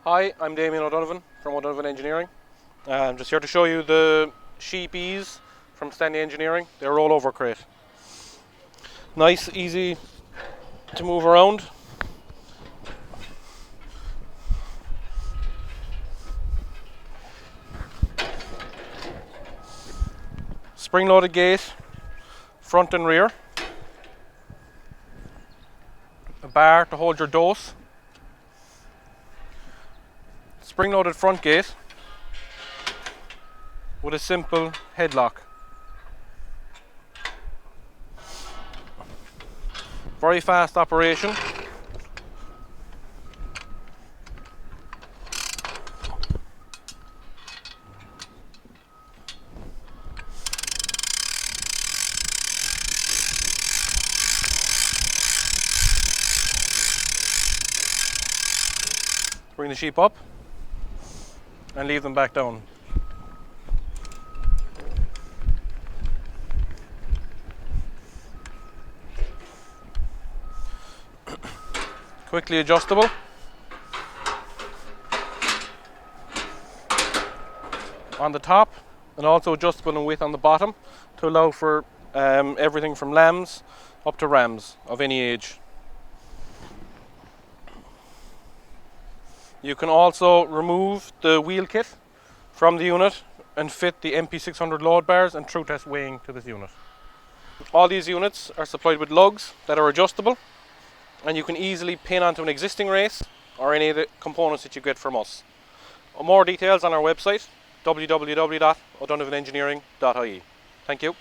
Hi, I'm Damien O'Donovan from O'Donovan Engineering. I'm just here to show you the Sheepeze from Stanley Engineering. They're rollover crate. Nice, easy to move around. Spring-loaded gate, front and rear. A bar to hold your dose. Spring-loaded front gate with a simple headlock. Very fast operation. Bring the sheep up and leave them back down. Quickly adjustable. On the top, and also adjustable in width on the bottom to allow for everything from lambs up to rams of any age. You can also remove the wheel kit from the unit and fit the MP600 load bars and true test weighing to this unit. All these units are supplied with lugs that are adjustable, and you can easily pin onto an existing race or any of the components that you get from us. More details on our website, www.o'donovanengineering.ie. Thank you.